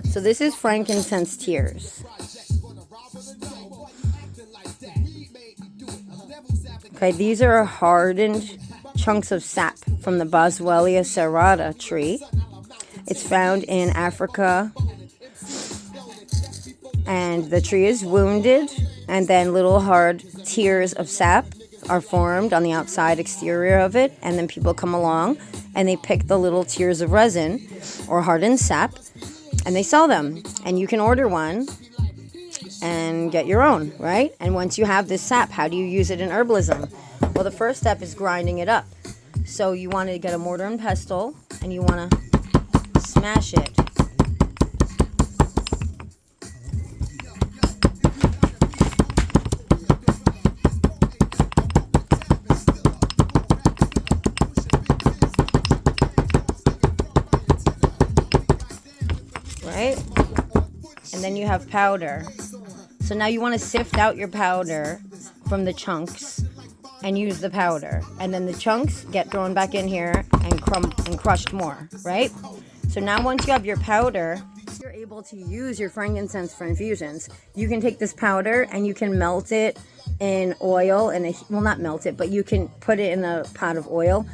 So this is frankincense tears. Okay, these are hardened chunks of sap from the Boswellia serrata tree. It's found in Africa, and the tree is wounded, and then little hard tears of sap are formed on the outside exterior of it, and then people come along and they pick the little tears of resin or hardened sap and they sell them, and you can order one and get your own, right? And once you have this sap, how do you use it in herbalism? Well, the first step is grinding it up. So you want to get a mortar and pestle and you want to smash it. Right? And then you have powder. So now you want to sift out your powder from the chunks and use the powder. And then the chunks get thrown back in here and crushed more, right? So now once you have your powder, you're able to use your frankincense for infusions. You can take this powder and you can melt it in oil, well, not melt it, but you can put it in a pot of oil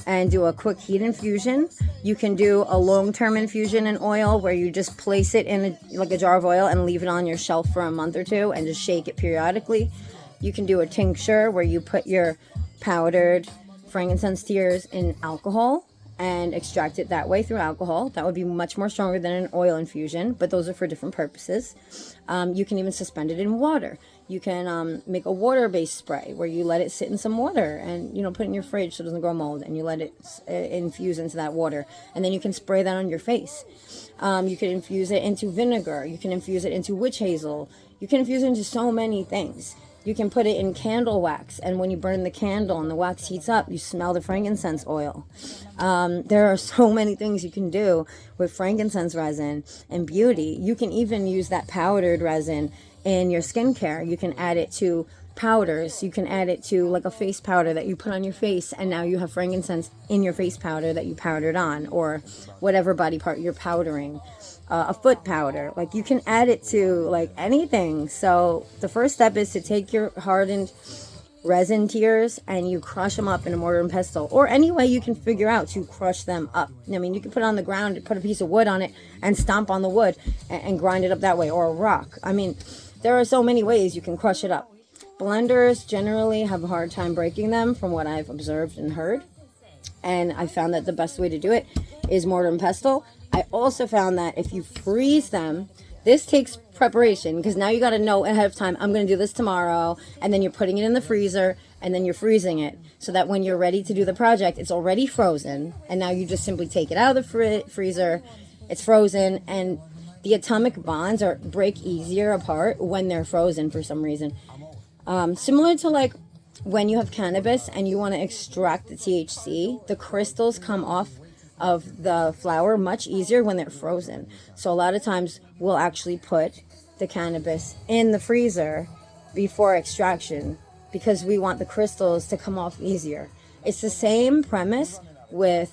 and do a quick heat infusion. You can do a long-term infusion in oil where you just place it in a jar of oil and leave it on your shelf for a month or two and just shake it periodically. You can do a tincture where you put your powdered frankincense tears in alcohol and extract it that way through alcohol. That would be much more stronger than an oil infusion, but those are for different purposes. You can even suspend it in water. You can make a water-based spray where you let it sit in some water and, put it in your fridge so it doesn't grow mold, and you let it infuse into that water. And then you can spray that on your face. You can infuse it into vinegar. You can infuse it into witch hazel. You can infuse it into so many things. You can put it in candle wax, and when you burn the candle and the wax heats up, you smell the frankincense oil. There are so many things you can do with frankincense resin and beauty. You can even use that powdered resin in your skincare. You can add it to powders. You can add it to like a face powder that you put on your face, and now you have frankincense in your face powder that you powdered on, or whatever body part you're powdering. A foot powder. Like, you can add it to like anything. So the first step is to take your hardened resin tears and you crush them up in a mortar and pestle, or any way you can figure out to crush them up. I mean, you can put it on the ground, put a piece of wood on it and stomp on the wood and grind it up that way, or a rock. I mean, there are so many ways you can crush it up. Blenders generally have a hard time breaking them, from what I've observed and heard. And I found that the best way to do it is mortar and pestle. I also found that if you freeze them, this takes preparation, because now you got to know ahead of time, I'm going to do this tomorrow, and then you're putting it in the freezer, and then you're freezing it so that when you're ready to do the project, it's already frozen, and now you just simply take it out of the freezer, it's frozen, and the atomic bonds break easier apart when they're frozen for some reason. Similar to like when you have cannabis and you want to extract the THC, the crystals come off of the flower much easier when they're frozen. So a lot of times we'll actually put the cannabis in the freezer before extraction because we want the crystals to come off easier. It's the same premise with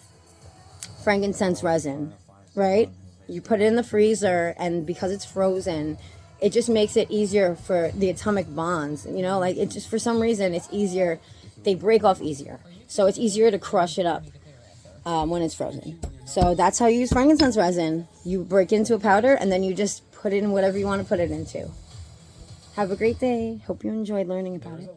frankincense resin, right? You put it in the freezer, and because it's frozen, it just makes it easier for the atomic bonds, like it just, for some reason, it's easier. They break off easier. So it's easier to crush it up when it's frozen. So that's how you use frankincense resin. You break it into a powder, and then you just put it in whatever you want to put it into. Have a great day. Hope you enjoyed learning about it.